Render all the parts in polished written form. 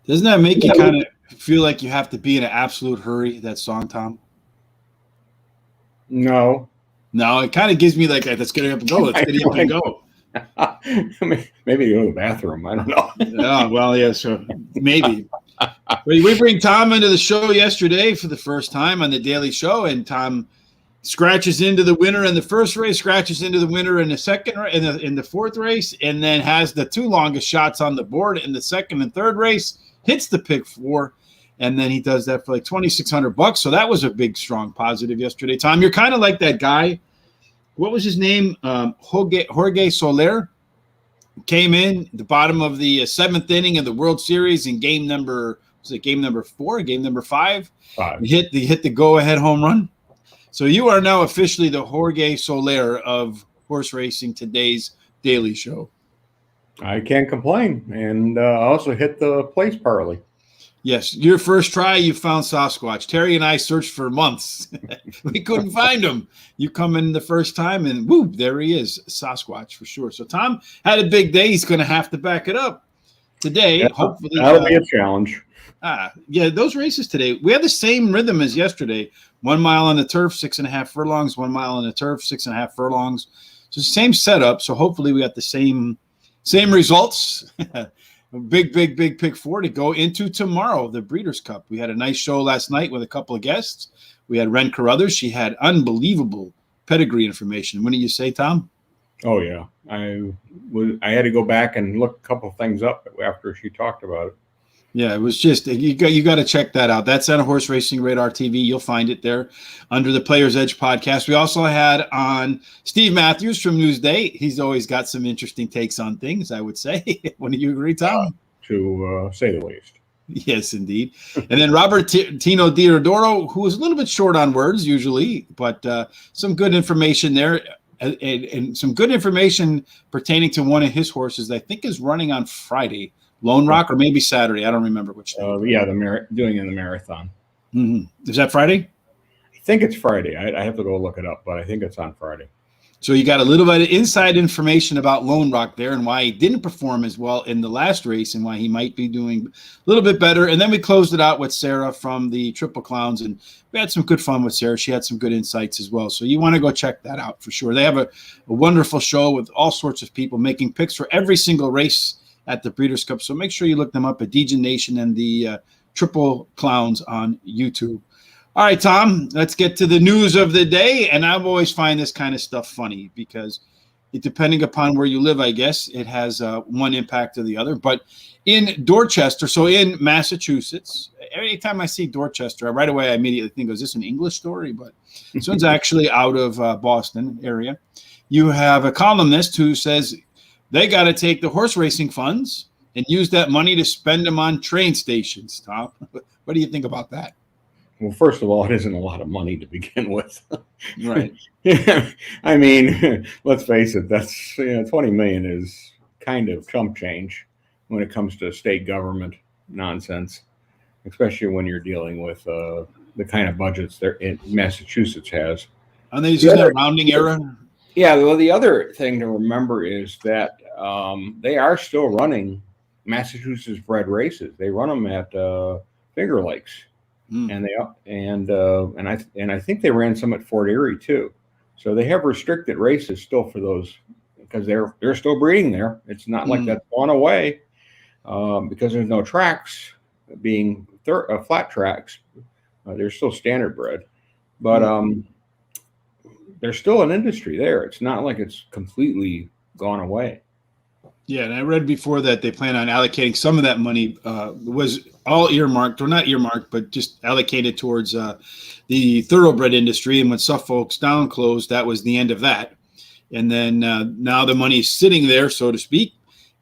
Doesn't that make you kind of feel like you have to be in an absolute hurry, that song, Tom? No. No, it kind of gives me like, let's get up and go. Let's get up and go. Maybe go to the bathroom. I don't know. Yeah, well, yeah, so maybe. We bring Tom into the show yesterday for the first time on the Daily Show, and Tom scratches into the winner in the first race, scratches into the winner in the second, in the fourth race, and then has the two longest shots on the board in the second and third race, hits the pick four, and then he does that for like $2,600. So that was a big, strong positive yesterday. Tom, you're kind of like that guy. What was his name? Jorge Soler came in the bottom of the seventh inning of the World Series in game number 4, game number 5. He hit the go-ahead home run. So you are now officially the Jorge Soler of horse racing today's Daily Show. I can't complain. And I also hit the place parlay. Yes, your first try, you found Sasquatch. Terry and I searched for months. We couldn't find him. You come in the first time, and whoop, there he is, Sasquatch for sure. So Tom had a big day. He's going to have to back it up today. Yeah, hopefully, that'll be a challenge. Yeah, those races today, we had the same rhythm as yesterday. 1 mile on the turf, 6.5 furlongs. 1 mile on the turf, 6.5 furlongs. So same setup. So hopefully we got the same results. Big pick 4 to go into tomorrow, the Breeders' Cup. We had a nice show last night with a couple of guests. We had Ren Carruthers. She had unbelievable pedigree information. What do you say, Tom? Oh, yeah. I had to go back and look a couple of things up after she talked about it. Yeah, it was just you got to check that out. That's on Horse Racing Radar TV. You'll find it there under the Players Edge podcast. We also had on Steve Matthews from Newsday. He's always got some interesting takes on things, I would say. Wouldn't you agree, Tom? To say the least. Yes, indeed. And then Robert Tino Diodoro, who was a little bit short on words usually, but some good information there. And some good information pertaining to one of his horses that I think is running on Friday. Lone Rock, or maybe Saturday. I don't remember which day. Yeah, doing in the marathon. Mm-hmm. Is that Friday? I think it's Friday. I have to go look it up, but I think it's on Friday. So you got a little bit of inside information about Lone Rock there and why he didn't perform as well in the last race and why he might be doing a little bit better. And then we closed it out with Sarah from the Triple Clowns, and we had some good fun with Sarah. She had some good insights as well. So you want to go check that out for sure. They have a wonderful show with all sorts of people making picks for every single race at the Breeders' Cup. So make sure you look them up at DJ Nation and the Triple Clowns on YouTube. All right, Tom, let's get to the news of the day. And I've always find this kind of stuff funny because depending upon where you live, I guess, it has one impact or the other. But in Dorchester, so in Massachusetts, every time I see Dorchester, right away I immediately think, is this an English story? But this one's actually out of Boston area. You have a columnist who says, they got to take the horse racing funds and use that money to spend them on train stations, Tom. What do you think about that? Well, first of all, it isn't a lot of money to begin with. Right. I mean, let's face it, that's $20 million is kind of chump change when it comes to state government nonsense, especially when you're dealing with the kind of budgets that Massachusetts has. And they use that rounding error? Yeah, well, the other thing to remember is that they are still running Massachusetts-bred races. They run them at Finger Lakes, and I think they ran some at Fort Erie too. So they have restricted races still for those because they're still breeding there. It's not like that's gone away because there's no tracks being flat tracks. They're still standard bred, but there's still an industry there. It's not like it's completely gone away. Yeah, and I read before that they plan on allocating some of that money was all earmarked, or not earmarked, but just allocated towards the thoroughbred industry. And when Suffolk's Down closed, that was the end of that. And then now the money's sitting there, so to speak,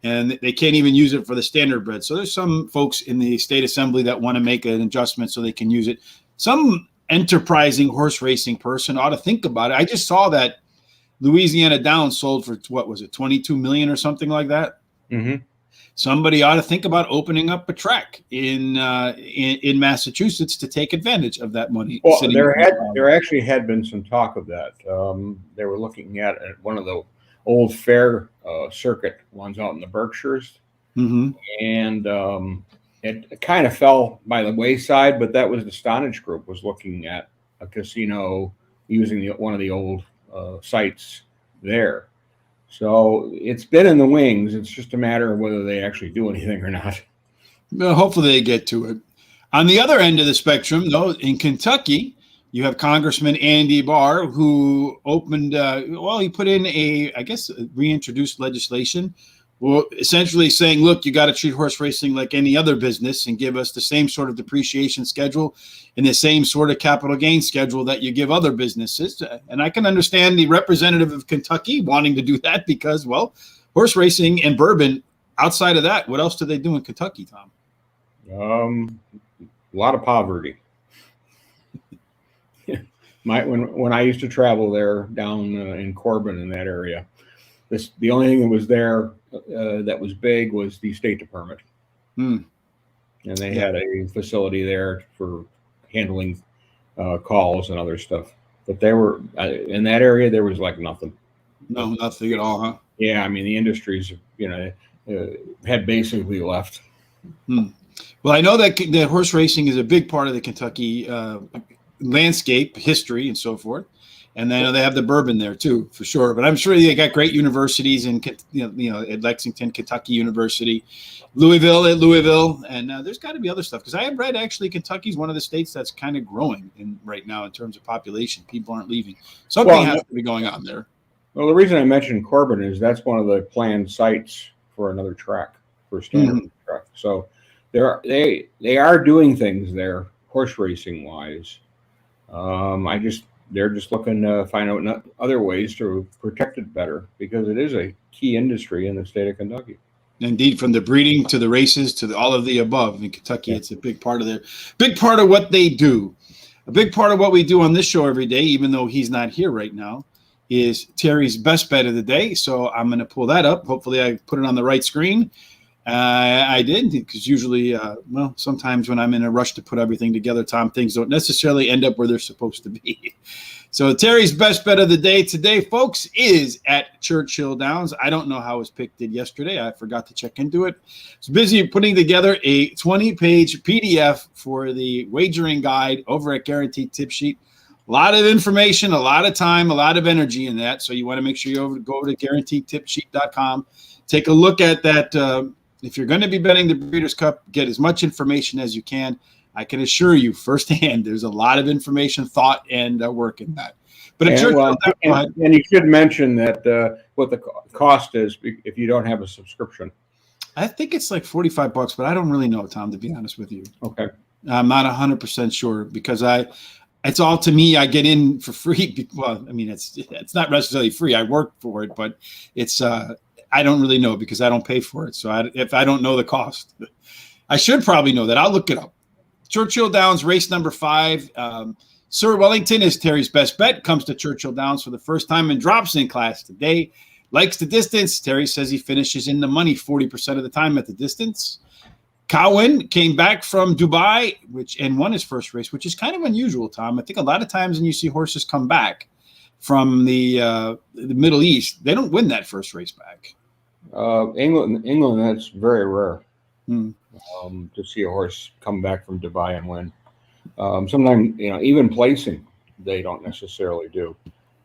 and they can't even use it for the standard bred. So there's some folks in the state assembly that want to make an adjustment so they can use it. Some enterprising horse racing person ought to think about it. I just saw that Louisiana Downs sold for, what was it, $22 million or something like that? Mm-hmm. Somebody ought to think about opening up a track in Massachusetts to take advantage of that money. Well, there actually had been some talk of that. They were looking at one of the old fair circuit ones out in the Berkshires, and it kind of fell by the wayside, but that was the Stonage Group was looking at a casino using one of the old sites there. So it's been in the wings. It's just a matter of whether they actually do anything or not. Well, hopefully they get to it. On the other end of the spectrum, though, in Kentucky, you have Congressman Andy Barr, who opened, he put in reintroduced legislation, well, essentially saying, look, you got to treat horse racing like any other business and give us the same sort of depreciation schedule and the same sort of capital gain schedule that you give other businesses. And I can understand the representative of Kentucky wanting to do that because, well, horse racing and bourbon, outside of that, what else do they do in Kentucky, Tom? A lot of poverty. When I used to travel there down in Corbin in that area, the only thing that was there that was big was the State Department, and they had a facility there for handling calls and other stuff. But they were in that area. There was like nothing. No, nothing at all, huh? Yeah, I mean the industries, had basically left. Well, I know that the horse racing is a big part of the Kentucky landscape, history, and so forth. And I know they have the bourbon there too, for sure. But I'm sure they got great universities in, at Lexington, Kentucky University, Louisville, and there's got to be other stuff. Because I have read actually Kentucky is one of the states that's kind of growing right now in terms of population. People aren't leaving. Something has to be going on there. Well, the reason I mentioned Corbin is that's one of the planned sites for another track, for a standard track. So they are doing things there, horse racing wise. They're just looking to find out other ways to protect it better because it is a key industry in the state of Kentucky. Indeed, from the breeding to the races to all of the above in Kentucky, it's a big part of what they do. A big part of what we do on this show every day, even though he's not here right now, is Terry's best bet of the day. So I'm going to pull that up. Hopefully I put it on the right screen. I did, because usually, sometimes when I'm in a rush to put everything together, Tom, things don't necessarily end up where they're supposed to be. So Terry's best bet of the day today, folks, is at Churchill Downs. I don't know how his pick did yesterday. I forgot to check into it. I was busy putting together a 20-page PDF for the wagering guide over at Guaranteed Tip Sheet. A lot of information, a lot of time, a lot of energy in that. So you want to make sure you go over to guaranteedtipsheet.com. Take a look at that. If you're going to be betting the Breeders' Cup, get as much information as you can. I can assure you firsthand, there's a lot of information, thought, and work in that. But and you should mention that what the cost is if you don't have a subscription. I think it's like $45, but I don't really know, Tom, to be honest with you. Okay. I'm not 100% sure because it's all to me. I get in for free. Well, I mean, it's not necessarily free. I work for it, but it's I don't really know because I don't pay for it. So if I don't know the cost, I should probably know that. I'll look it up. Churchill Downs, race number 5. Sir Wellington is Terry's best bet. Comes to Churchill Downs for the first time and drops in class today. Likes the distance. Terry says he finishes in the money 40% of the time at the distance. Cowan came back from Dubai, and won his first race, which is kind of unusual, Tom. I think a lot of times when you see horses come back from the Middle East, they don't win that first race back. England, that's very rare to see a horse come back from Dubai and win. Sometimes, even placing, they don't necessarily do.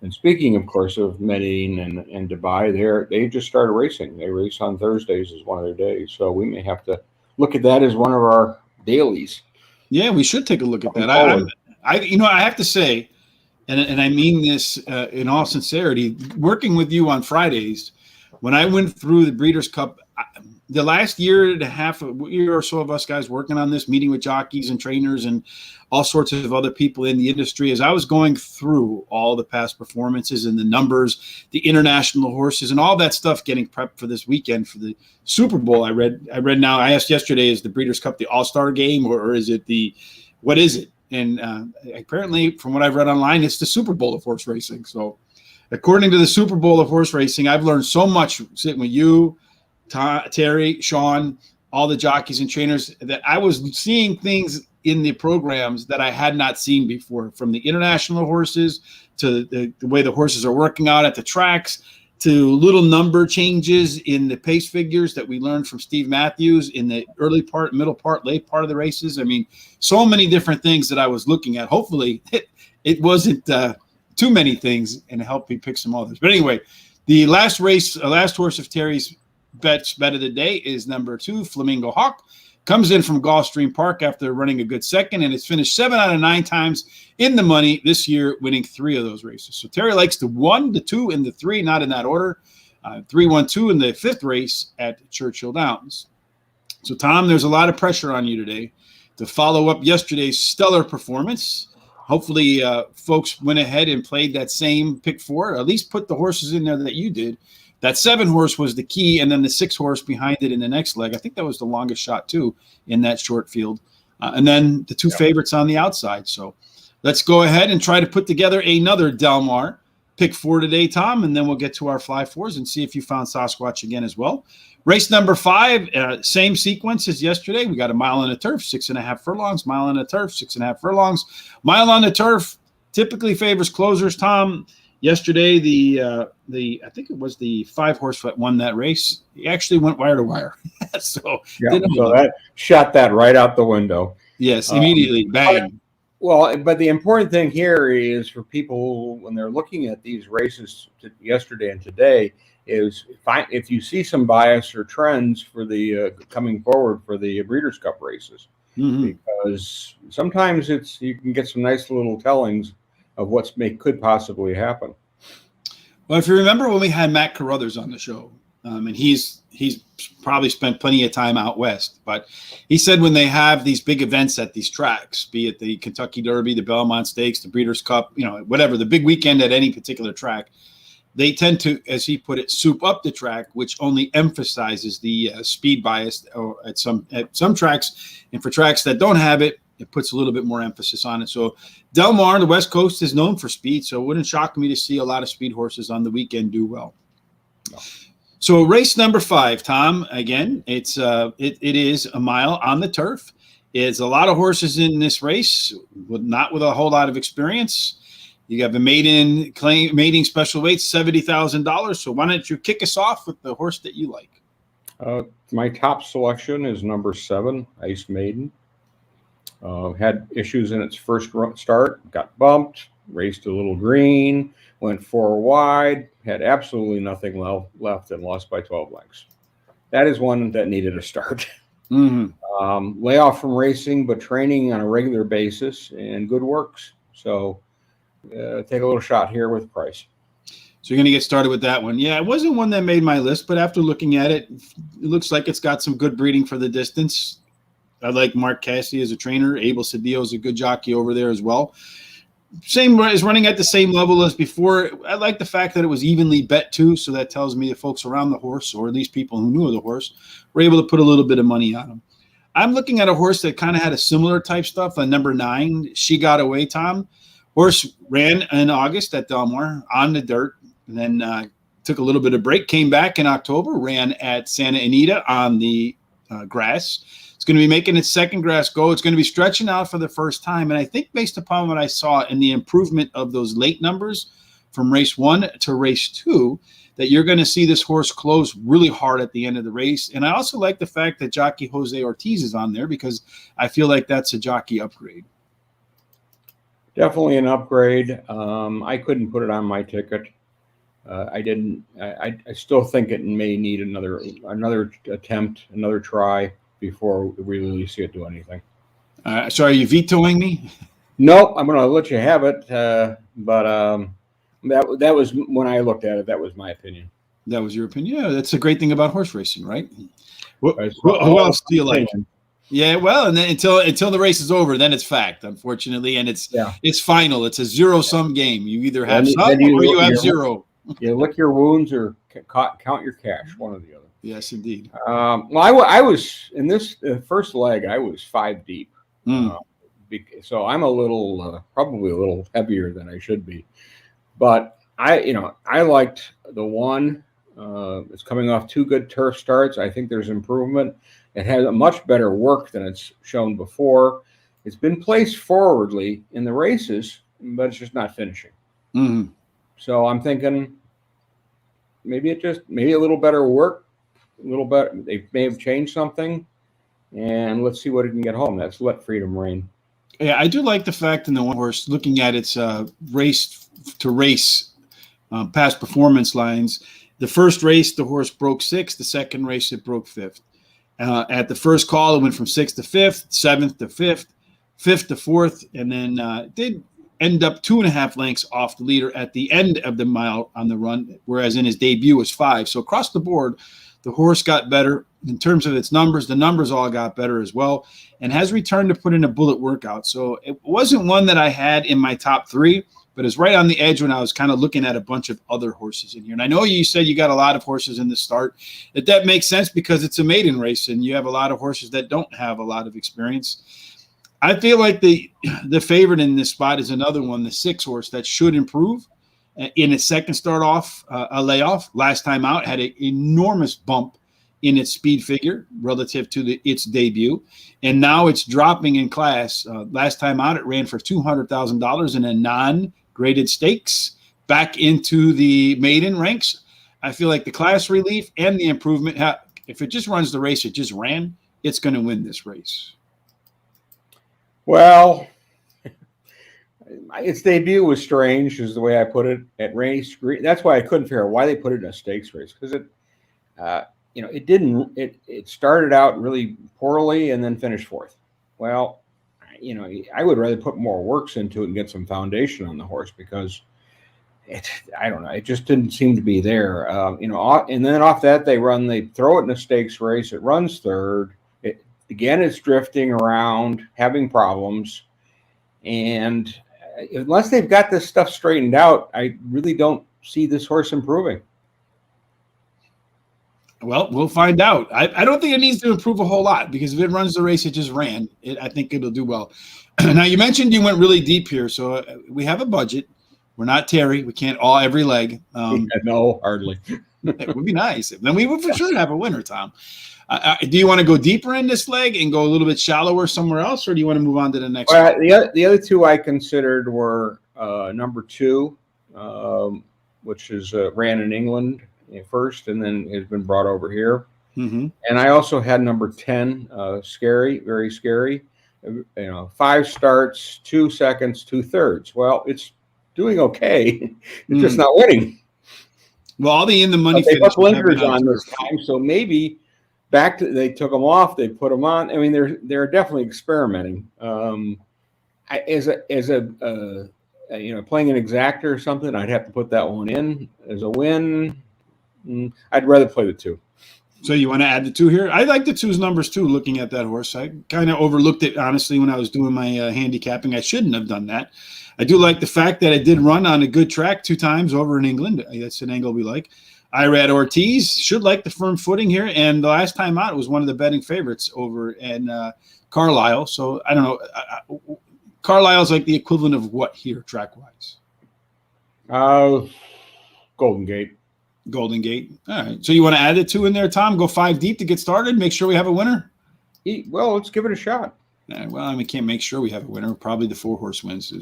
And speaking, of course, of Medellin and Dubai, they just started racing. They race on Thursdays as one of their days. So we may have to look at that as one of our dailies. Yeah, we should take a look at that. I have to say, and I mean this in all sincerity, working with you on Fridays, when I went through the Breeders' Cup, the last year and a half, year or so of us guys working on this, meeting with jockeys and trainers and all sorts of other people in the industry, as I was going through all the past performances and the numbers, the international horses and all that stuff, getting prepped for this weekend for the Super Bowl. I read now, I asked yesterday, is the Breeders' Cup the All-Star game or is it what is it? And apparently, from what I've read online, it's the Super Bowl of horse racing. So according to the Super Bowl of horse racing, I've learned so much sitting with you, Terry, Sean, all the jockeys and trainers, that I was seeing things in the programs that I had not seen before, from the international horses to the way the horses are working out at the tracks to little number changes in the pace figures that we learned from Steve Matthews in the early part, middle part, late part of the races. I mean, so many different things that I was looking at. Hopefully it wasn't too many things, and it helped me pick some others. But anyway, the last horse of Terry's bet of the day is number 2, Flamingo Hawk. Comes in from Gulfstream Park after running a good second, and it's finished 7 out of 9 times in the money this year, winning 3 of those races. So Terry likes the 1, the 2, and the 3, not in that order. 3, 1, 2 in the 5th race at Churchill Downs. So, Tom, there's a lot of pressure on you today to follow up yesterday's stellar performance. Hopefully, folks went ahead and played that same pick 4, or at least put the horses in there that you did. That 7 horse was the key, and then the 6 horse behind it in the next leg. I think that was the longest shot, too, in that short field. And then the 2 favorites on the outside. So let's go ahead and try to put together another Del Mar pick 4 today, Tom, and then we'll get to our fly 4s and see if you found Sasquatch again as well. Race number 5, same sequence as yesterday. We got a mile on the turf, 6.5 furlongs, mile on the turf, 6.5 furlongs. Mile on the turf typically favors closers, Tom. Yesterday, I think it was the 5 horse that won that race. He actually went wire to wire. So that shot that right out the window. Yes, immediately, bang. But the important thing here is for people when they're looking at these races yesterday and today is if you see some bias or trends for the coming forward for the Breeders' Cup races, because sometimes you can get some nice little tellings of what could possibly happen. Well, if you remember when we had Matt Carruthers on the show, and he's probably spent plenty of time out west, but he said when they have these big events at these tracks, be it the Kentucky Derby, the Belmont Stakes, the Breeders' Cup, whatever, the big weekend at any particular track, they tend to, as he put it, soup up the track, which only emphasizes the speed bias at some tracks. And for tracks that don't have it, it puts a little bit more emphasis on it. So Del Mar, the West Coast, is known for speed, so it wouldn't shock me to see a lot of speed horses on the weekend do well. No. So race number 5, Tom, again, it is a mile on the turf. It's a lot of horses in this race, not with a whole lot of experience. You have a mating special weight, $70,000. So why don't you kick us off with the horse that you like? My top selection is number 7, Ice Maiden. Had issues in its first start, got bumped, raced a little green, went 4 wide, had absolutely nothing left, and lost by 12 lengths. That is one that needed a start. Lay off from racing, but training on a regular basis and good works. So take a little shot here with Price. So you're going to get started with that one. Yeah, it wasn't one that made my list, but after looking at it, it looks like it's got some good breeding for the distance. I like Mark Cassidy as a trainer. Abel Cedillo is a good jockey over there as well. Same is running at the same level as before. I like the fact that it was evenly bet too, so that tells me the folks around the horse, or at least people who knew of the horse, were able to put a little bit of money on him. I'm looking at a horse that kind of had a similar type stuff. Number 9, She Got Away, Tom. Horse ran in August at Del Mar on the dirt, and then took a little bit of break, came back in October, ran at Santa Anita on the grass. It's going to be making its second grass go. It's going to be stretching out for the first time. And I think based upon what I saw in the improvement of those late numbers from race 1 to race 2, that you're going to see this horse close really hard at the end of the race. And I also like the fact that jockey Jose Ortiz is on there, because I feel like that's a jockey upgrade. Definitely an upgrade. I couldn't put it on my ticket. I didn't. I still think it may need another attempt, another try before we really see it do anything. So are you vetoing me? No, I'm going to let you have it. But that was, when I looked at it, that was my opinion. That was your opinion. Yeah, that's a great thing about horse racing, right? Who else do you like? Yeah, well, and then until the race is over, then it's fact, unfortunately, and it's final. It's a zero-sum game. You either have some or you have zero. You lick your wounds or count your cash, one or the other. Yes, indeed. Well, I was in this first leg. I was 5 deep, so I'm probably a little heavier than I should be. But I liked the one. It's coming off 2 good turf starts. I think there's improvement. It has a much better work than it's shown before. It's been placed forwardly in the races, but it's just not finishing. So I'm thinking maybe a little better work, a little better. They may have changed something, and let's see what it can get home. That's Let Freedom Reign. Yeah, I do like the fact in the one horse, looking at its race to race past performance lines. The first race, the horse broke sixth. The second race, it broke fifth. At the first call, it went from sixth to fifth, seventh to fifth, fifth to fourth, and then did end up 2.5 lengths off the leader at the end of the mile on the run, whereas in his debut was 5. So across the board, the horse got better in terms of its numbers. The numbers all got better as well, and has returned to put in a bullet workout. So it wasn't one that I had in my top 3, but it's right on the edge when I was kind of looking at a bunch of other horses in here. And I know you said you got a lot of horses in the start. That makes sense because it's a maiden race, and you have a lot of horses that don't have a lot of experience. I feel like the favorite in this spot is another one, the 6 horse, that should improve. In its second start off, a layoff, last time out, had an enormous bump in its speed figure relative to its debut. And now it's dropping in class. Last time out, it ran for $200,000 in a non-graded stakes back into the maiden ranks. I feel like the class relief and the improvement, if it just runs the race it just ran, it's going to win this race. Well, its debut was strange, is the way I put it, at race. That's why I couldn't figure out why they put it in a stakes race, because it started out really poorly and then finished 4th. Well, I would rather put more works into it and get some foundation on the horse, because I don't know, it just didn't seem to be there. And then off that they throw it in a stakes race. It runs 3rd. Again, it's drifting around, having problems. And unless they've got this stuff straightened out, I really don't see this horse improving. Well, we'll find out. I don't think it needs to improve a whole lot, because if it runs the race it just ran, I think it'll do well. Now, you mentioned you went really deep here, so we have a budget. We're not Terry. We can't all every leg. No, hardly. It would be nice. Then we would for sure have a winner, Tom. Do you want to go deeper in this leg and go a little bit shallower somewhere else, or do you want to move on to the next one? The other 2 I considered were number 2, which is ran in England first and then has been brought over here. Mm-hmm. And I also had number 10, Scary, very scary. 5 starts, 2 seconds, 2 thirds. Well, it's doing okay. It's just not winning. Well, all the in the money. They put blinkers on this time, so maybe they took them off. They put them on. I mean, they're definitely experimenting. Playing an exactor or something, I'd have to put that one in as a win. I'd rather play the 2. So you want to add the 2 here? I like the 2's numbers too. Looking at that horse, I kind of overlooked it honestly when I was doing my handicapping. I shouldn't have done that. I do like the fact that it did run on a good track 2 times over in England. That's an angle we like. Irad Ortiz should like the firm footing here, and the last time out it was one of the betting favorites over in Carlisle. So I don't know. Carlisle's like the equivalent of what here track-wise? Golden Gate. Golden Gate. All right. So you want to add the 2 in there, Tom? Go 5 deep to get started. Make sure we have a winner. Well, let's give it a shot. Well, I mean, can't make sure we have a winner. Probably the 4 horse wins. We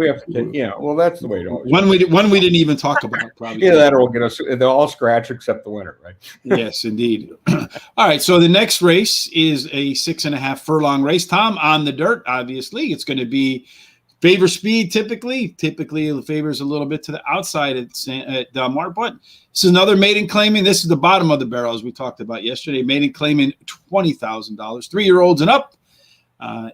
have to. Well, that's the way it always. One we didn't even talk about. Probably. Yeah, that'll get us. They'll all scratch except the winner, right? Yes, indeed. All right. So the next race is a 6.5 furlong race. Tom, on the dirt. Obviously, it's going to be favor speed. Typically, it favors a little bit to the outside at Del Mar, but this is another maiden claiming. This is the bottom of the barrel, as we talked about yesterday. Maiden claiming $20,000, 3-year-olds and up.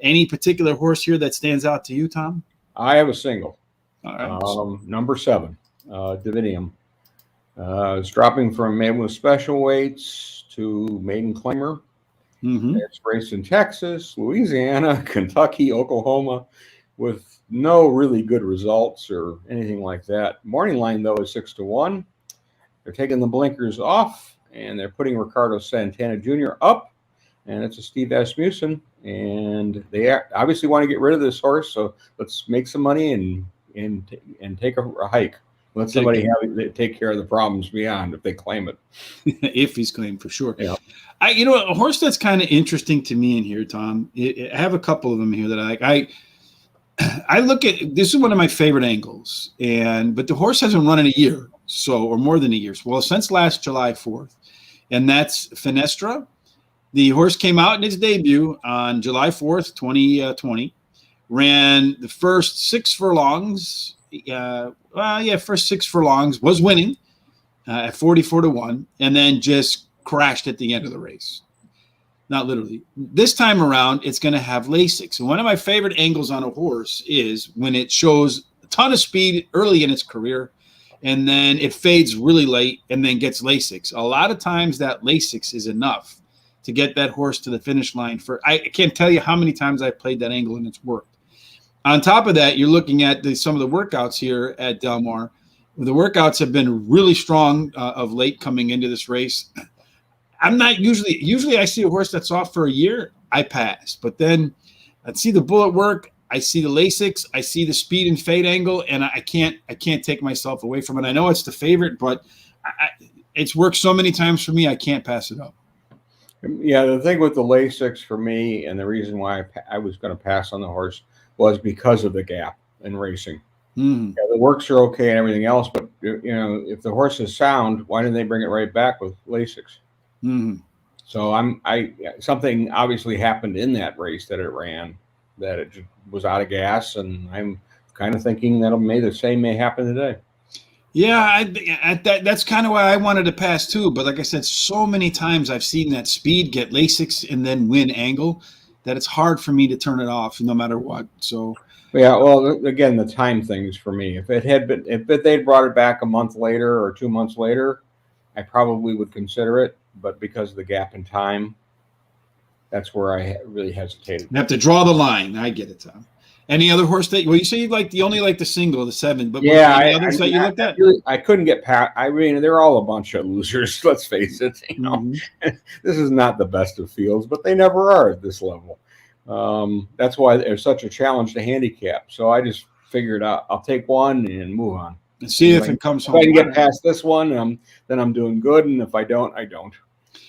Any particular horse here that stands out to you, Tom? I have a single. All right. Number 7, Divinium. It's dropping from maiden with special weights to maiden claimer. Mm-hmm. It's raced in Texas, Louisiana, Kentucky, Oklahoma, with no really good results or anything like that. Morning line, though, is 6-1. They're taking the blinkers off, and they're putting Ricardo Santana Jr. up, and it's a Steve Asmussen. And they obviously want to get rid of this horse, so let's make some money and take a hike. Let somebody take care of the problems beyond if they claim it. If he's claimed, for sure. Yeah. A horse that's kind of interesting to me in here, Tom. I have a couple of them here that I like. I look at this is one of my favorite angles, but the horse hasn't run in a year, So, or more than a year. Well, since last July 4th, and that's Fenestra. The horse came out in its debut on July 4th, 2020, ran the first 6 furlongs. First 6 furlongs, was winning at 44-1, and then just crashed at the end of the race. Not literally. This time around, it's going to have Lasix. And one of my favorite angles on a horse is when it shows a ton of speed early in its career, and then it fades really late and then gets Lasix. A lot of times that Lasix is enough to get that horse to the finish line. I can't tell you how many times I've played that angle and it's worked. On top of that, you're looking at some of the workouts here at Del Mar. The workouts have been really strong of late coming into this race. I'm not usually I see a horse that's off for a year, I pass. But then I see the bullet work, I see the Lasix, I see the speed and fade angle, and I can't take myself away from it. I know it's the favorite, but it's worked so many times for me, I can't pass it up. Yeah, the thing with the Lasix for me, and the reason why I was going to pass on the horse was because of the gap in racing. Mm. Yeah, the works are okay and everything else, but if the horse is sound, why didn't they bring it right back with Lasix? Mm. So something obviously happened in that race that it ran, that it just was out of gas, and I'm kind of thinking that the same may happen today. Yeah, that's kind of why I wanted to pass too. But like I said, so many times I've seen that speed get Lasix and then win angle that it's hard for me to turn it off no matter what. So yeah, well, again, the time things for me. If they'd brought it back a month later or 2 months later, I probably would consider it. But because of the gap in time, that's where I really hesitated. You have to draw the line. I get it, Tom. Any other horse that you say you only like the single, the 7, but yeah, any others that you looked at? I couldn't get past. I mean, they're all a bunch of losers. Let's face it. This is not the best of fields, but they never are at this level. That's why there's such a challenge to handicap. So I just figured I'll take one and move on and see if it comes home. If I can get past this one, then I'm doing good, and if I don't, I don't.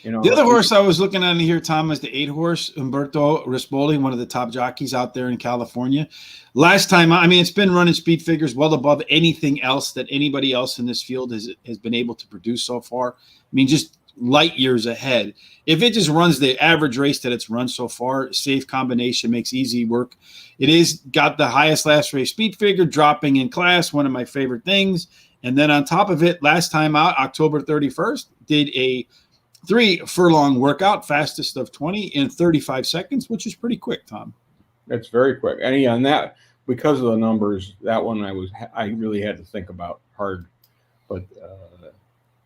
The other horse I was looking at here, Tom, is the 8 horse, Umberto Rispoli, one of the top jockeys out there in California. Last time, it's been running speed figures well above anything else that anybody else in this field has been able to produce so far. Just light years ahead. If it just runs the average race that it's run so far, safe combination, makes easy work. It is got the highest last race speed figure, dropping in class, one of my favorite things. And then on top of it, last time out, October 31st, did a 3 furlong workout, fastest of 20 in 35 seconds, which is pretty quick, Tom. It's very quick. And on that, because of the numbers, that one I really had to think about hard. But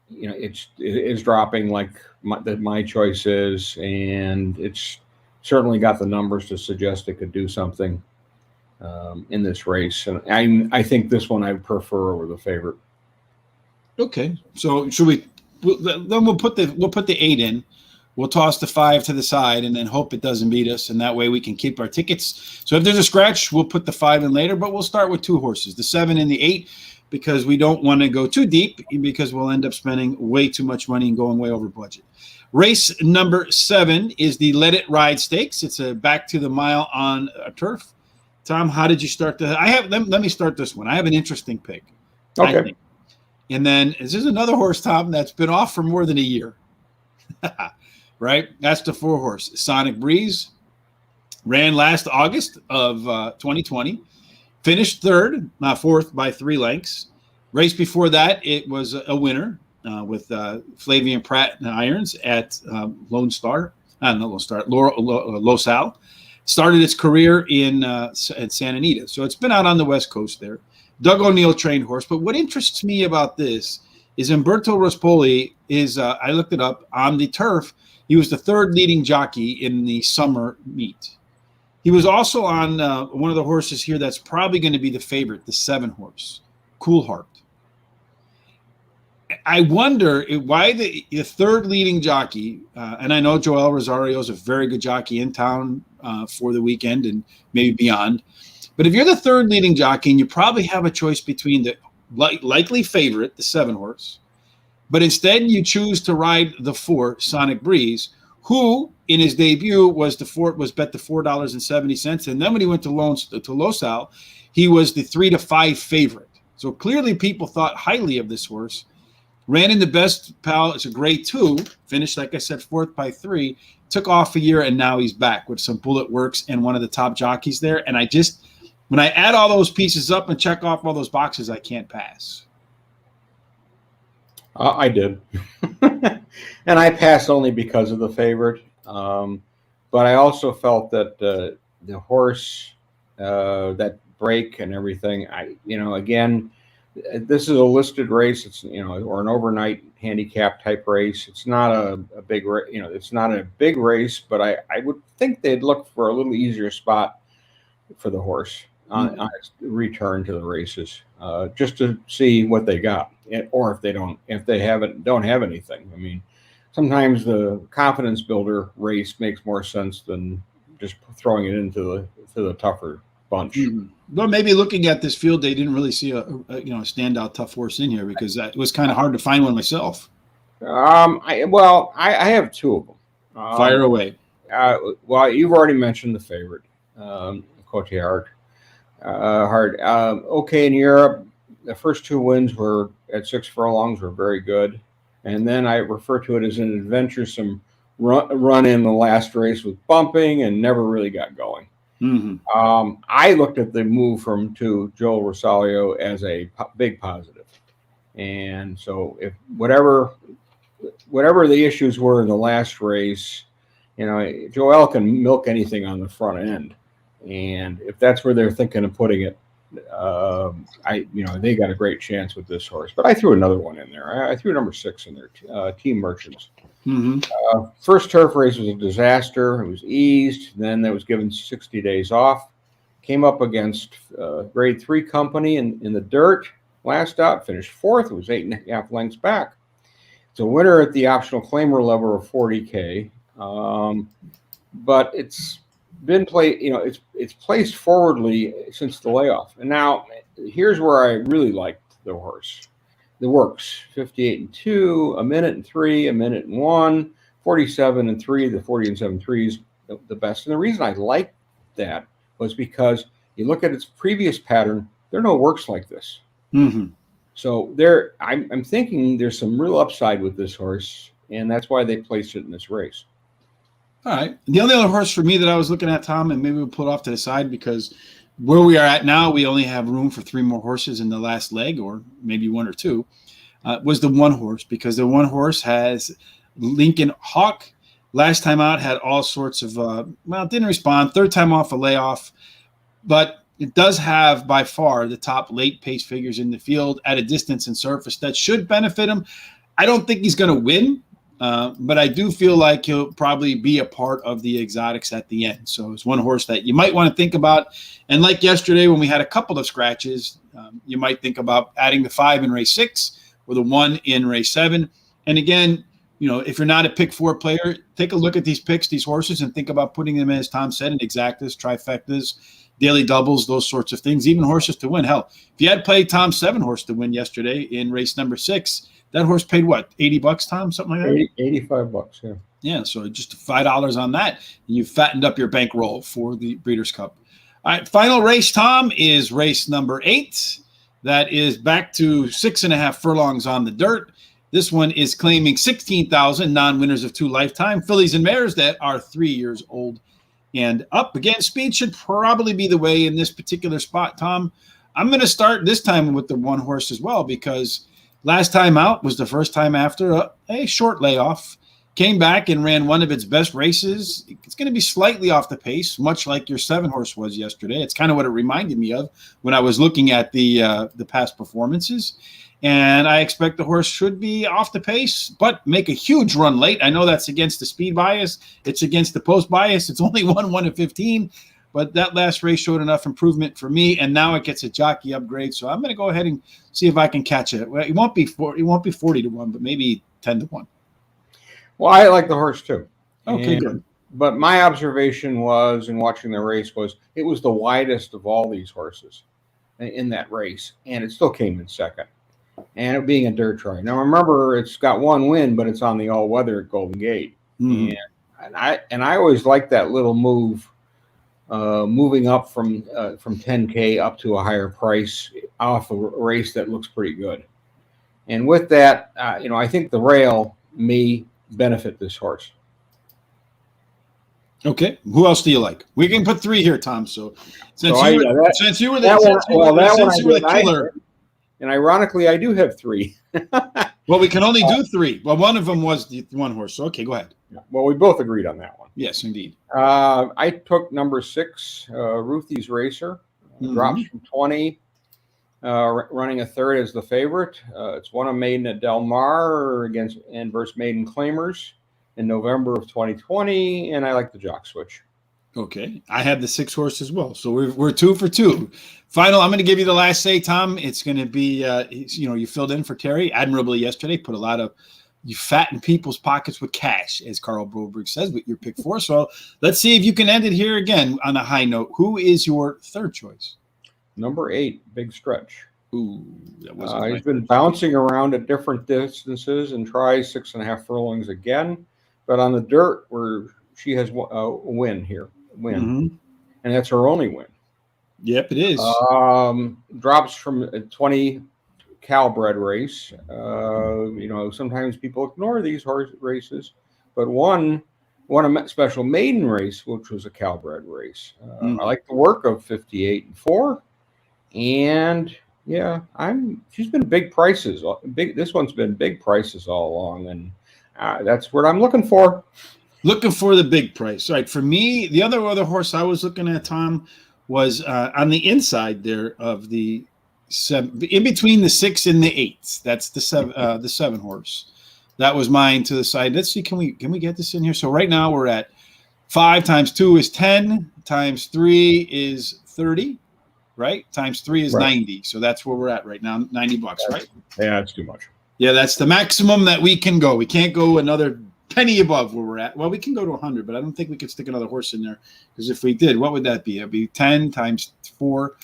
it is dropping like my choice is, and it's certainly got the numbers to suggest it could do something in this race. And I think this one I prefer over the favorite. Okay, so should we? Then we'll put the 8 in. We'll toss the 5 to the side and then hope it doesn't beat us, and that way we can keep our tickets. So if there's a scratch, we'll put the 5 in later, but we'll start with 2 horses, the 7 and the 8, because we don't want to go too deep because we'll end up spending way too much money and going way over budget. Race number 7 is the Let It Ride Stakes. It's a back to the mile on a turf. Tom, how did you start let me start this one. I have an interesting pick. Okay. And then this is another horse, Tom, that's been off for more than a year. Right? That's the 4 horse. Sonic Breeze ran last August of 2020. Finished 4th by 3 lengths. Race before that, it was a winner with Flavian Pratt and Irons at Los Al. Started its career at Santa Anita. So it's been out on the West Coast there. Doug O'Neill trained horse. But what interests me about this is Umberto Rispoli is, I looked it up, on the turf. He was the 3rd leading jockey in the summer meet. He was also on one of the horses here that's probably going to be the favorite, the 7 horse, Cool Heart. I wonder why the 3rd leading jockey, and I know Joel Rosario is a very good jockey in town for the weekend and maybe beyond. But if you're the 3rd leading jockey, and you probably have a choice between the likely favorite, the 7 horse, but instead you choose to ride the 4, Sonic Breeze, who in his debut was bet to $4.70, and then when he went to Los Al, he was the 3 to 5 favorite. So clearly people thought highly of this horse. Ran in the best pal. It's a grade 2. Finished, like I said, 4th by 3. Took off a year, and now he's back with some bullet works and one of the top jockeys there. And when I add all those pieces up and check off all those boxes, I can't pass. I did. And I passed only because of the favorite. But I also felt that the horse, that break and everything, again, this is a listed race. It's, or an overnight handicap type race. It's not a big, it's not a big race, but I would think they'd look for a little easier spot for the horse on its return to the races, just to see what they got, or if they don't have anything. I mean, sometimes the confidence builder race makes more sense than just throwing it into the tougher bunch. Well, maybe looking at this field, they didn't really see a standout tough horse in here, because it was kind of hard to find one myself. I have 2 of them. Fire away. Well, you've already mentioned the favorite, Cotillard. Okay, in Europe, the first 2 wins were at 6 furlongs were very good, and then I refer to it as an adventuresome run in the last race with bumping and never really got going. I looked at the move to Joel Rosalio as a big positive, and so if whatever the issues were in the last race, Joel can milk anything on the front end, and if that's where they're thinking of putting it, they got a great chance with this horse. But I threw another one in there. I threw number 6 in there, Team Merchants. First turf race was a disaster. It was eased. Then it was given 60 days off. Came up against grade 3 company in the dirt. Last out, finished 4th. It was 8.5 lengths back. It's a winner at the optional claimer level of 40K. But it's been played, it's placed forwardly since the layoff. And now here's where I really liked the horse. The works: 58-2, a minute and 3, a minute and 1, 47-3. The 40 and 7 threes, the best. And the reason I liked that was because you look at its previous pattern, there are no works like this. So I'm thinking there's some real upside with this horse, and that's why they placed it in this race. All right. The only other horse for me that I was looking at, Tom, and maybe we'll put off to the side, because where we are at now, we only have room for 3 more horses in the last leg, or maybe 1 or 2, was the 1 horse, because the 1 horse has Lincoln Hawk. Last time out had all sorts of, didn't respond. 3rd time off a layoff, but it does have by far the top late pace figures in the field at a distance and surface that should benefit him. I don't think he's going to win. But I do feel like he'll probably be a part of the exotics at the end. So it's 1 horse that you might want to think about. And like yesterday, when we had a couple of scratches, you might think about adding the 5 in race 6 or the 1 in race 7. And again, if you're not a pick 4 player, take a look at these picks, these horses, and think about putting them in, as Tom said, in exactas, trifectas, daily doubles, those sorts of things, even horses to win. Hell, if you had played Tom's 7 horse to win yesterday in race number 6, that horse paid what, $80, Tom? Something like that? $85, yeah. Yeah, so just $5 on that, and you fattened up your bankroll for the Breeders' Cup. All right, final race, Tom, is race number 8. That is back to 6.5 furlongs on the dirt. This one is claiming 16,000 non-winners of 2 lifetime fillies and mares that are 3 years old and up. Again, speed should probably be the way in this particular spot, Tom. I'm going to start this time with the 1 horse as well, because last time out was the first time after a short layoff. Came back and ran one of its best races. It's going to be slightly off the pace, much like your 7 horse was yesterday. It's kind of what it reminded me of when I was looking at the past performances. And I expect the horse should be off the pace, but make a huge run late. I know that's against the speed bias. It's against the post bias. It's only 1 of 15. But that last race showed enough improvement for me, and now it gets a jockey upgrade. So I'm going to go ahead and see if I can catch it. Well, it won't be 40-1, but maybe 10-1. Well, I like the horse too. Okay, good. But my observation was, in watching the race, was it was the widest of all these horses in that race, and it still came in second. And it being a dirt track. Now remember, it's got 1 win, but it's on the all-weather at Golden Gate. And I always like that little move moving up from 10K up to a higher price off a race that looks pretty good. And with that, I think the rail may benefit this horse. Okay. Who else do you like? We can put 3 here, Tom. So since you were the killer. And ironically, I do have 3. Well, we can only do 3. Well, one of them was the one horse. So, okay, go ahead. Well, we both agreed on that one. Yes, indeed. I took number 6, Ruthie's Racer. Drops from 20, running a third as the favorite. It's won a maiden at Del Mar versus maiden claimers in November of 2020, and I like the jock switch. Okay, I had the 6 horse as well, so we're 2 for 2. Final, I'm going to give you the last say, Tom. It's going to be, you filled in for Terry admirably yesterday. Put a lot of you fatten people's pockets with cash, as Carl Broberg says, with your pick 4. So let's see if you can end it here again on a high note. Who is your third choice? Number 8, Big Stretch. Ooh, that was. He's been bouncing around at different distances and tries 6.5 furlongs again, but on the dirt where she has a win, and that's her only win. Yep, it is. Drops from a 20 Calbred race. Sometimes people ignore these horse races, but won a special maiden race, which was a Calbred race. I like the work of 58-4, and she's been big prices. This one's been big prices all along, and that's what I'm looking for. Looking for the big price. All right. For me, the other horse I was looking at, Tom, was on the inside there of the 7, in between the 6 and the 8. That's the 7 horse. That was mine to the side. Let's see. Can we get this in here? So right now we're at 5 times 2 is 10 times 3 is 30, right? Times 3 is 90. So that's where we're at right now. $90, right? Yeah, it's too much. Yeah, that's the maximum that we can go. We can't go another penny above where we're at. Well, we can go to 100, but I don't think we could stick another horse in there, because if we did, what would that be? It'd be 10 times 4.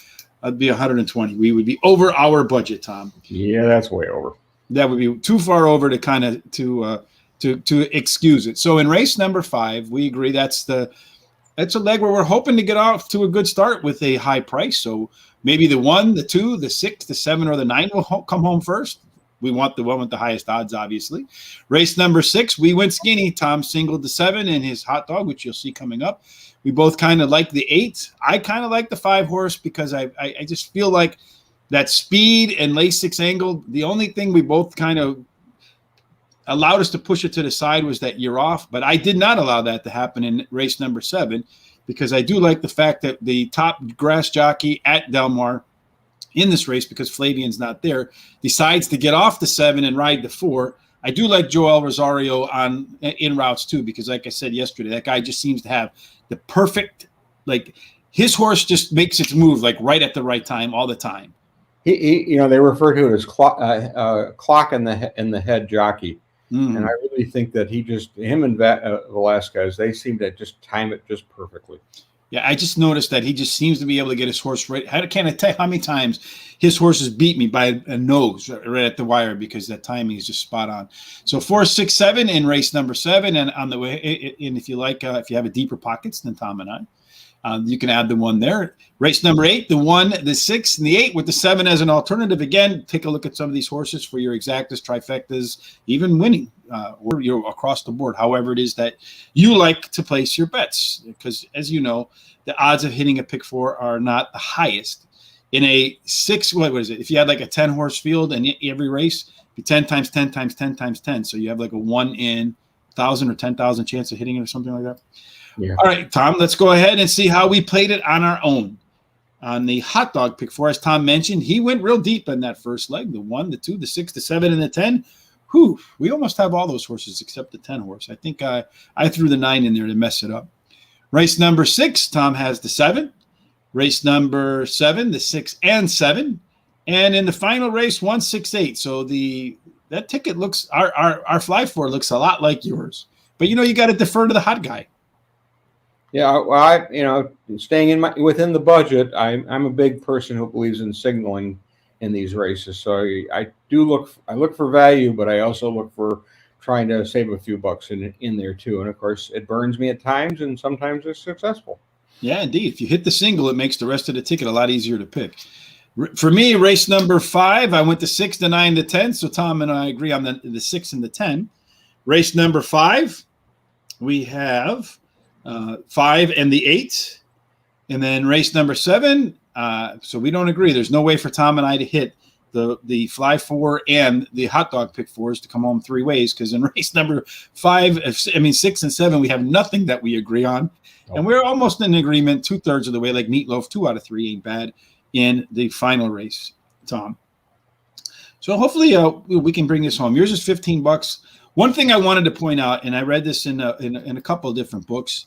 That'd be 120. We would be over our budget, Tom. Yeah, that's way over. That would be too far over to kind of to excuse it. So in race number 5, we agree that's a leg where we're hoping to get off to a good start with a high price. So maybe the 1, the 2, the 6, the 7, or the 9 will come home first. We want the one with the highest odds, obviously. Race number 6, we went skinny. Tom singled the 7 in his hot dog, which you'll see coming up. We both kind of like the 8. I kind of like the 5 horse because I just feel like that speed and Lasix angle, the only thing we both kind of allowed us to push it to the side was that you're off. But I did not allow that to happen in race number 7, because I do like the fact that the top grass jockey at Del Mar in this race, because Flavian's not there, decides to get off the 7 and ride the 4. I do like Joel Rosario in routes too, because like I said yesterday, that guy just seems to have the perfect, his horse just makes its move right at the right time all the time. They refer to it as clock in the head jockey, and I really think that him and Velasquez, they seem to just time it just perfectly. Yeah, I just noticed that he just seems to be able to get his horse right. I can't tell you how many times his horses beat me by a nose right at the wire, because that timing is just spot on. So 4, 6, 7 in race number 7, and on the way. And if you like, if you have a deeper pockets than Tom and I, you can add the 1 there. Race number 8, the 1, the 6, and the 8 with the 7 as an alternative. Again, take a look at some of these horses for your exactas, trifectas, even winning. Or you're across the board, however it is that you like to place your bets, because as you know, the odds of hitting a pick 4 are not the highest. In a 6, what is it? If you had a 10 horse field and every race, be 10 times 10 times 10 times 10. So you have a 1 in 1,000 or 10,000 chance of hitting it or something like that. Yeah. All right, Tom, let's go ahead and see how we played it on our own. On the hot dog pick 4, as Tom mentioned, he went real deep in that first leg. The 1, the 2, the 6, the 7, and the 10. We almost have all those horses except the 10 horse. I think I threw the 9 in there to mess it up. Race number 6, Tom has the 7. Race number 7, the 6 and 7. And in the final race, 1, 6, 8. So that ticket looks, our fly 4 looks a lot like yours. But, you got to defer to the hot guy. Yeah, well, staying within the budget, I'm a big person who believes in signaling in these races. So I look for value, but I also look for trying to save a few bucks in there too. And of course, it burns me at times, and sometimes it's successful. Yeah, indeed. If you hit the single, it makes the rest of the ticket a lot easier to pick. For me, race number 5, I went to 6, the 9, the 10. So Tom and I agree on the 6 and the 10. Race number 5, we have 5 and the 8. And then race number 7, so we don't agree. There's no way for Tom and I to hit the fly 4 and the hot dog pick 4s to come home 3 ways, because in race number 6 and 7, we have nothing that we agree on. And we're almost in agreement 2/3 of the way, like Meatloaf, 2 out of 3 ain't bad in the final race, Tom. So hopefully we can bring this home. Yours is $15. One thing I wanted to point out, and I read this in a couple of different books,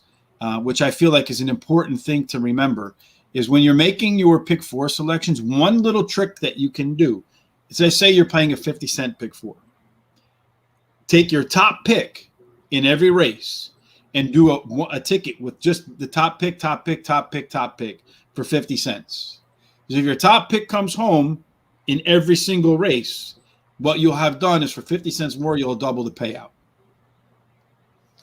which I feel like is an important thing to remember, is when you're making your pick 4 selections, one little trick that you can do is, I say you're playing a 50-cent pick 4. Take your top pick in every race and do a ticket with just the top pick for 50 cents. Because if your top pick comes home in every single race, what you'll have done is for 50 cents more, you'll double the payout.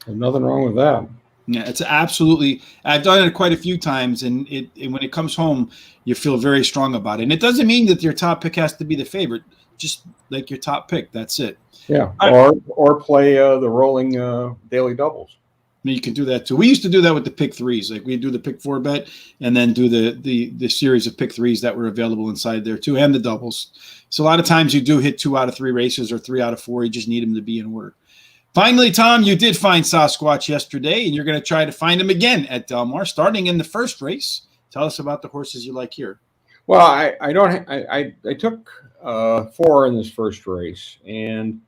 There's nothing wrong with that. Yeah, it's absolutely. I've done it quite a few times, and when it comes home, you feel very strong about it. And it doesn't mean that your top pick has to be the favorite. Just like your top pick, that's it. Yeah, or play the rolling daily doubles. You can do that too. We used to do that with the pick 3s. Like we do the pick 4 bet, and then do the series of pick 3s that were available inside there too, and the doubles. So a lot of times you do hit 2 out of 3 races or 3 out of 4. You just need them to be in order. Finally, Tom, you did find Sasquatch yesterday, and you're going to try to find him again at Del Mar, starting in the first race. Tell us about the horses you like here. Well, I took 4 in this first race, and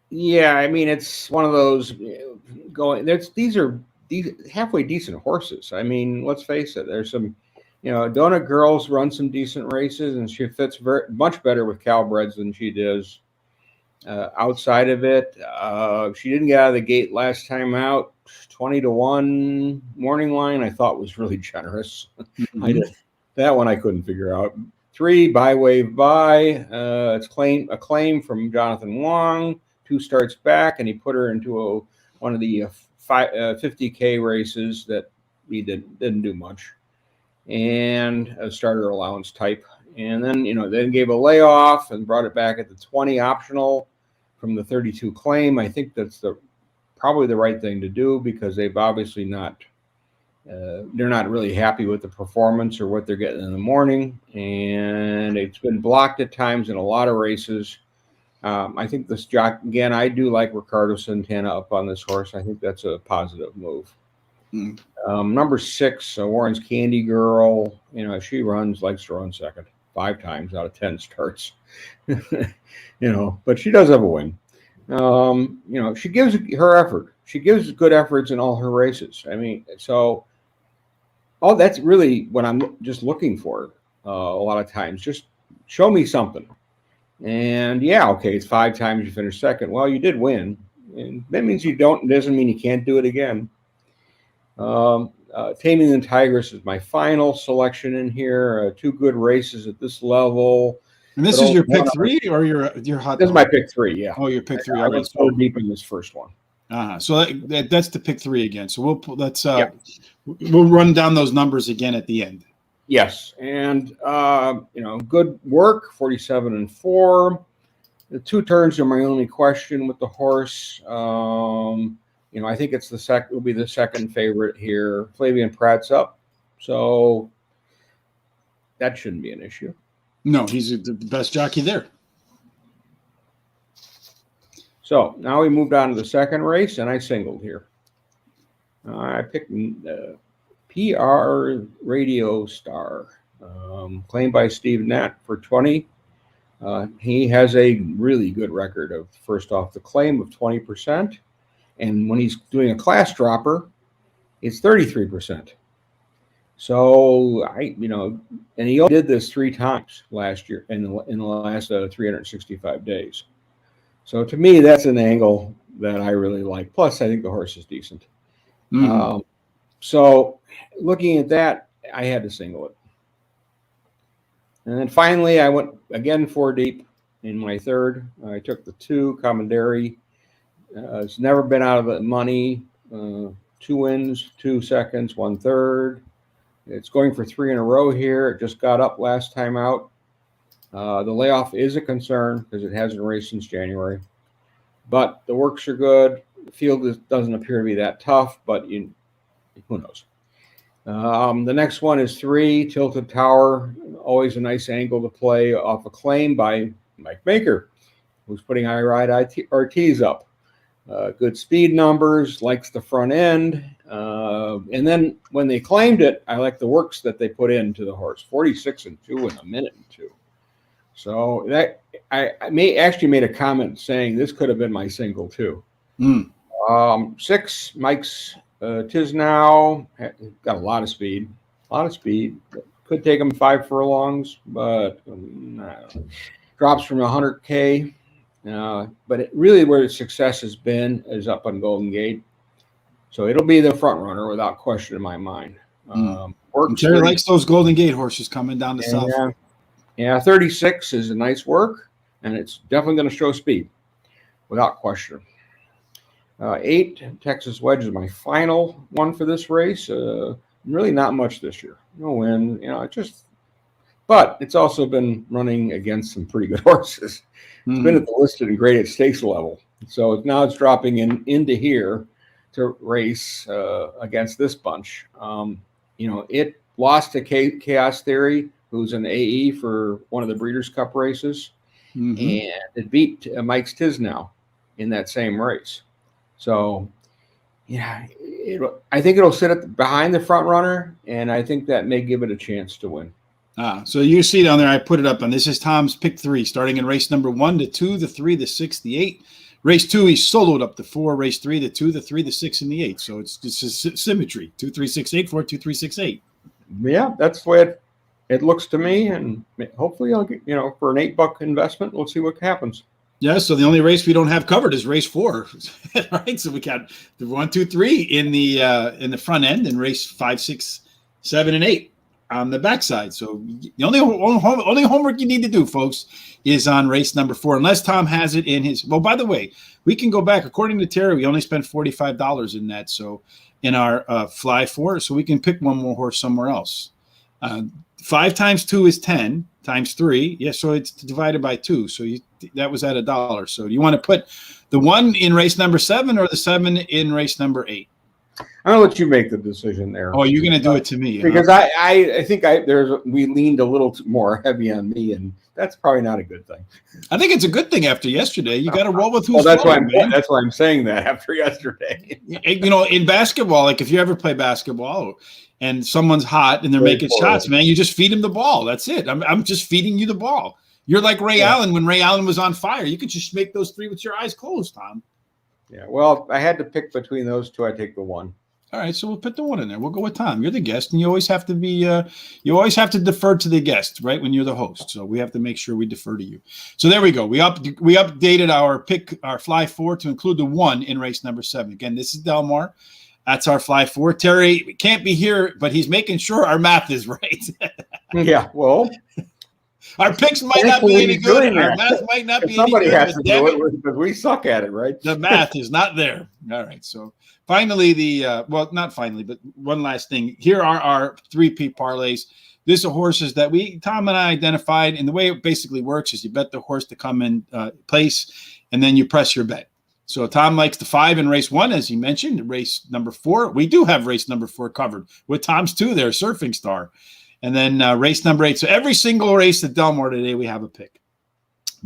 yeah, I mean, it's one of those these are halfway decent horses. I mean, let's face it. There's some, Donut Girls run some decent races, and she fits much better with Calbreds than she does outside of it. She didn't get out of the gate last time out. 20-1 morning line, I thought was really generous. Mm-hmm. That one I couldn't figure out. 3 by wave by. It's a claim from Jonathan Wong. 2 starts back, and he put her into one of the 50K races that he didn't do much, and a starter allowance type. And then, then gave a layoff and brought it back at the 20 optional from the 32 claim. I think that's probably the right thing to do, because they've obviously they're not really happy with the performance or what they're getting in the morning. And it's been blocked at times in a lot of races. I think this jock, again, I do like Ricardo Santana up on this horse. I think that's a positive move. Number 6, Warren's Candy Girl. She likes to run second 5 times out of 10 starts. But she does have a win. She gives her effort. She gives good efforts in all her races. I mean, so that's really what I'm just looking for a lot of times. Just show me something. And yeah, okay, it's 5 times you finish second. Well, you did win, and that means doesn't mean you can't do it again. Taming the Tigress is my final selection in here. 2 good races at this level. And this is your pick 3 or your hot dog? This is my pick 3, yeah. Oh, your pick 3. I went so deep in this first one. So that's the pick 3 again. So we'll run down those numbers again at the end. Yes, and good work, 47 and 4. The 2 turns are my only question with the horse. I think it's will be the second favorite here. Flavian Pratt's up, so that shouldn't be an issue. No, he's the best jockey there. So now we moved on to the second race, and I singled here. I picked PR Radio Star, claimed by Steve Nat for 20. He has a really good record of, first off, the claim of 20%. And when he's doing a class dropper, it's 33%. So and he only did this 3 times last year in the last 365 days. So to me, that's an angle that I really like. Plus, I think the horse is decent. Mm-hmm. So looking at that, I had to single it. And then finally, I went again 4 deep in my third. I took the 2 Commandery. It's never been out of the money. 2 wins, 2 seconds, 1/3. It's going for 3 in a row here. It just got up last time out. The layoff is a concern because it hasn't raced since January. But the works are good. The field doesn't appear to be that tough, but who knows? The next one is 3, Tilted Tower. Always a nice angle to play off a claim by Mike Baker, who's putting IRID-RTs up. Good speed numbers, likes the front end. And then when they claimed it, I like the works that they put into the horse. 46-2 in a minute and 2. So that I actually made a comment saying this could have been my single too. 6, Mike's Tisnow, got a lot of speed. Could take him 5 furlongs, but drops from 100K. But really where its success has been is up on Golden Gate. So it'll be the front runner without question in my mind. Jerry likes those Golden Gate horses coming down the south. Yeah, 36 is a nice work, and it's definitely going to show speed without question. 8, Texas Wedge is my final one for this race. Really not much this year. No win, but it's also been running against some pretty good horses. It's been at the listed and graded stakes level. So now it's dropping into here to race against this bunch. It lost to Chaos Theory, who's an AE for one of the Breeders' Cup races, and it beat Mike's Tisnow in that same race. So, I think it'll sit behind the front runner, and I think that may give it a chance to win. So you see down there, I put it up, and this is Tom's pick 3, starting in race number 1, the 2, the 3, the 6, the 8. Race 2, he soloed up the 4. Race 3, the 2, the 3, the 6, and the 8. So it's just a symmetry: 2, 3, 6, 8, 4, 2, 3, 6, 8. Yeah, that's the way it looks to me, and hopefully I'll get, for an $8 investment, we'll see what happens. Yeah, so the only race we don't have covered is race 4, right? So we got the 1, 2, 3 in the front end, and race 5, 6, 7, and 8 on the backside. So the only homework you need to do, folks, is on race number 4, unless Tom has it in his. Well, by the way, we can go back. According to Terry, we only spent $45 in that. So in our fly 4, so we can pick one more horse somewhere else. 5 times 2 is 10 times 3. Yeah, so it's divided by 2. So that was at $1. So do you want to put the 1 in race number 7 or the 7 in race number 8? I'm gonna let you make the decision there. Oh, you're gonna do it to me because I think we leaned a little more heavy on me, and that's probably not a good thing. I think it's a good thing after yesterday. You got to roll with who's. Well, that's why I'm saying that after yesterday. In basketball, like if you ever play basketball and someone's hot and they're making shots, man, you just feed them the ball. That's it. I'm just feeding you the ball. You're like Ray Allen when Ray Allen was on fire. You could just make those 3 with your eyes closed, Tom. Yeah, well, I had to pick between those 2. I take the 1. All right, so we'll put the 1 in there. We'll go with Tom. You're the guest, and you always have to defer to the guest, right? When you're the host, so we have to make sure we defer to you. So there we go. We updated our fly 4 to include the 1 in race number 7. Again, this is Delmar. That's our fly 4. Terry can't be here, but he's making sure our math is right. Yeah, well. Our picks might not be any good. Our math might not be any good. Somebody has to do it because we suck at it, right? The math is not there. All right. So finally, not finally, but one last thing. Here are our 3P parlays. These are horses that Tom and I identified. And the way it basically works is you bet the horse to come in place, and then you press your bet. So Tom likes the 5 in race 1, as he mentioned. Race number 4, we do have race number 4 covered with Tom's 2 there, Surfing Star. And then race number 8. So every single race at Delmar today, we have a pick.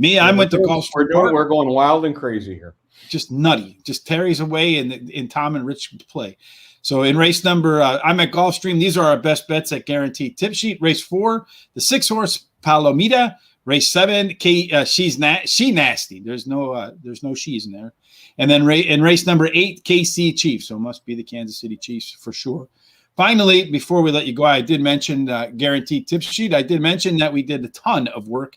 I went to Gulfstream. We're going wild and crazy here. Just nutty. Just Terry's away, and Tom and Rich play. So in race number, I'm at Gulfstream. These are our best bets at Guaranteed Tip Sheet. Race 4, the 6-horse Palomita. Race 7, She Nasty. There's no she's in there. And then in race number 8, KC Chiefs. So it must be the Kansas City Chiefs for sure. Finally, before we let you go, I did mention Guaranteed Tip Sheet. I did mention that we did a ton of work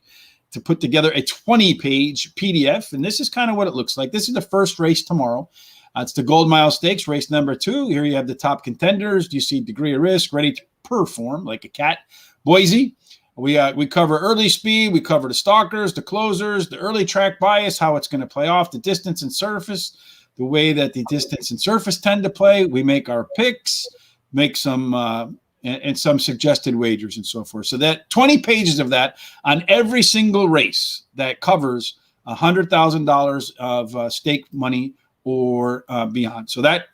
to put together a 20-page PDF, and this is kind of what it looks like. This is the first race tomorrow. It's the Gold Mile Stakes, race number 2. Here you have the top contenders. You see Degree of Risk, Ready to Perform like a cat. Boise. We cover early speed. We cover the stalkers, the closers, the early track bias, how it's going to play off, the distance and surface, the way that the distance and surface tend to play. We make our picks, make some and some suggested wagers and so forth. So that 20 pages of that on every single race that covers $100,000 of stake money or beyond. So that,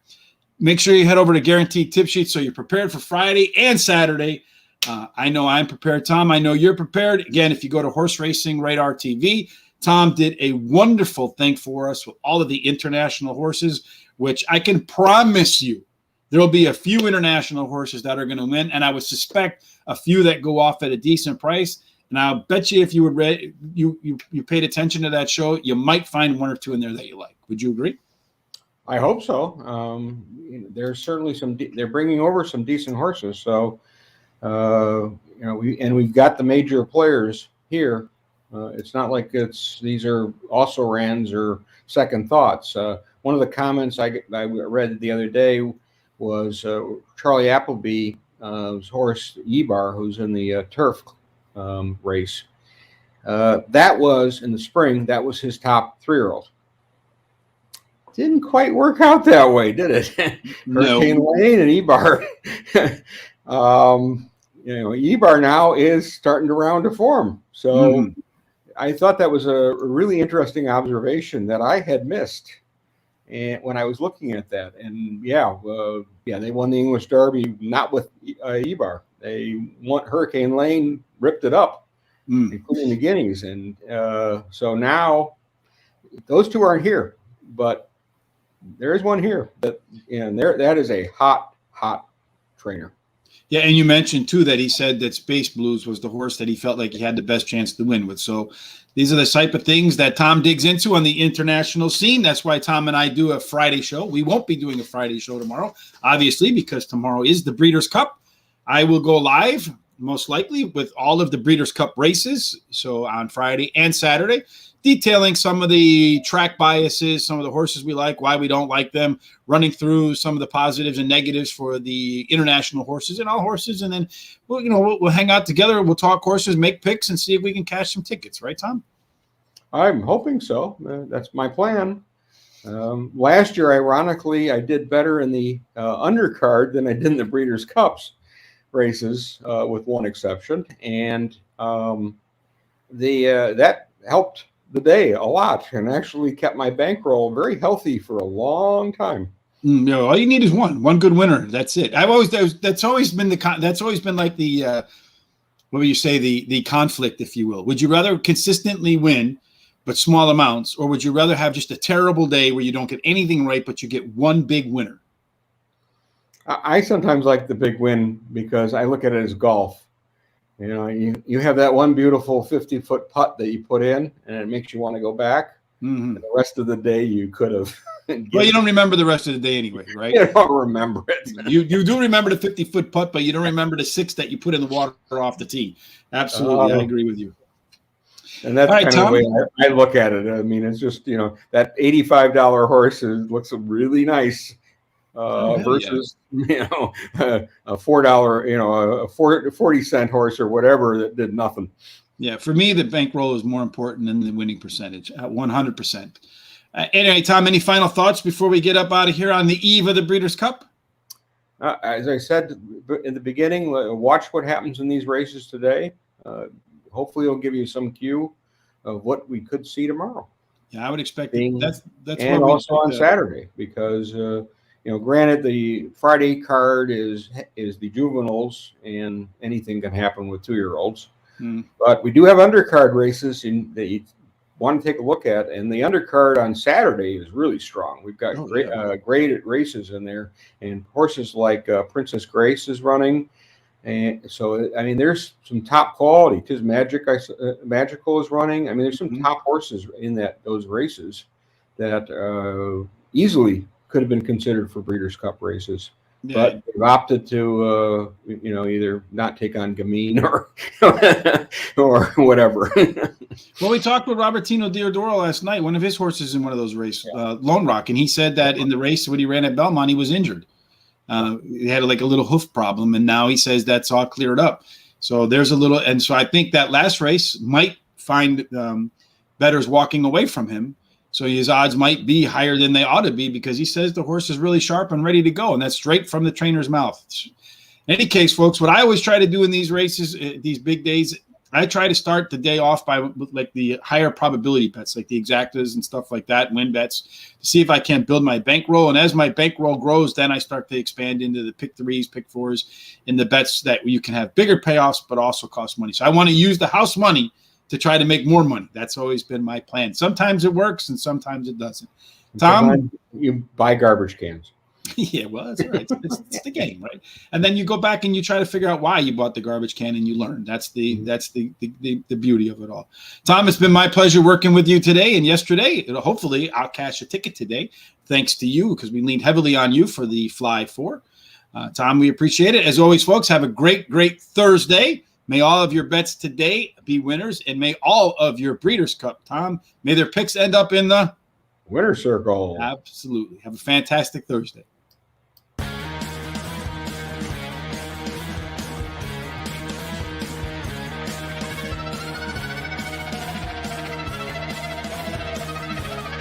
make sure you head over to Guaranteed Tip Sheet so you're prepared for Friday and Saturday. I know I'm prepared, Tom. I know you're prepared. Again, if you go to Horse Racing Radar TV, Tom did a wonderful thing for us with all of the international horses, which I can promise you there will be a few international horses that are going to win, and I would suspect a few that go off at a decent price. And I'll bet you if you would you paid attention to that show, you might find one or two in there that you like. Would you agree? I hope so. There's certainly they're bringing over some decent horses. So, we've got the major players here. It's not like these are also rans or second thoughts. One of the comments I read the other day was Charlie Appleby's horse Ebar, who's in the turf race. That was in the spring. That was his top 3-year-old. Didn't quite work out that way, did it? No. Hurricane Lane and Ebar. Ebar now is starting to round to form. So I thought that was a really interesting observation that I had missed. And when I was looking at that, and they won the English Derby not with Ebar. They won Hurricane Lane, ripped it up, including the Guineas, and so now those two aren't here, but there is one here that is a hot trainer. Yeah, and you mentioned too that he said that Space Blues was the horse that he felt like he had the best chance to win with. So these are the type of things that Tom digs into on the international scene. That's why Tom and I do a Friday show. We won't be doing a Friday show tomorrow, obviously, because tomorrow is the Breeders' Cup. I will go live, most likely, with all of the Breeders' Cup races, so on Friday and Saturday, detailing some of the track biases, some of the horses we like, why we don't like them, running through some of the positives and negatives for the international horses and all horses, and then we'll hang out together, we'll talk horses, make picks, and see if we can cash some tickets, right, Tom? I'm hoping so. That's my plan. Last year, ironically, I did better in the undercard than I did in the Breeders' Cups races, with one exception, and that helped the day a lot and actually kept my bankroll very healthy for a long time. All you need is one good winner. That's it. That's always been like the what would you say, the conflict, if you will. Would you rather consistently win but small amounts, or would you rather have just a terrible day where you don't get anything right but you get one big winner? I sometimes like the big win because I look at it as golf. You have that one beautiful 50-foot putt that you put in, and it makes you want to go back. And the rest of the day, you could have. Well, you don't remember the rest of the day anyway, right? You don't remember it. You do remember the 50-foot putt, but you don't remember the 6 that you put in the water off the tee. Absolutely, I agree with you. And that's kind of the way I look at it. I mean, it's just, that $85 horse looks really nice. Versus a $4 a 40-cent horse or whatever that did nothing. Yeah, for me the bankroll is more important than the winning percentage at 100%. Anyway, Tom, any final thoughts before we get up out of here on the eve of the Breeders' Cup? As I said in the beginning, watch what happens in these races today. Hopefully it'll give you some cue of what we could see tomorrow. Yeah, I would expect that's and also on Saturday, because granted, the Friday card is the juveniles, and anything can happen with 2-year-olds. But we do have undercard races that you want to take a look at, and the undercard on Saturday is really strong. We've got great races in there, and horses like Princess Grace is running, and so I mean, there's some top quality. Tis Magical is running. I mean, there's some top horses in those races that easily could have been considered for Breeders' Cup races, but they've opted to, either not take on Gamine or whatever. Well, we talked with Robertino Diodoro last night. One of his horses in one of those races, Lone Rock, and he said that in the race when he ran at Belmont, he was injured. He had like a little hoof problem, and now he says that's all cleared up. So there's and so I think that last race might find bettors walking away from him. So his odds might be higher than they ought to be because he says the horse is really sharp and ready to go. And that's straight from the trainer's mouth. In any case, folks, what I always try to do in these races, these big days, I try to start the day off by like the higher probability bets, like the exactas and stuff like that, win bets, to see if I can't build my bankroll. And as my bankroll grows, then I start to expand into the pick threes, pick fours, and the bets that you can have bigger payoffs but also cost money. So I want to use the house money to try to make more money. That's always been my plan. Sometimes it works and sometimes it doesn't. Tom? You buy garbage cans. Yeah, well, that's all right. It's the game, right? And then you go back and you try to figure out why you bought the garbage can and you learn. That's the beauty of it all. Tom, it's been my pleasure working with you today and yesterday. Hopefully, I'll cash a ticket today, thanks to you, because we leaned heavily on you for the Fly 4. Tom, we appreciate it. As always, folks, have a great Thursday. May all of your bets today be winners, and may all of your Breeders' Cup, Tom, may their picks end up in the winner circle. Absolutely. Have a fantastic Thursday.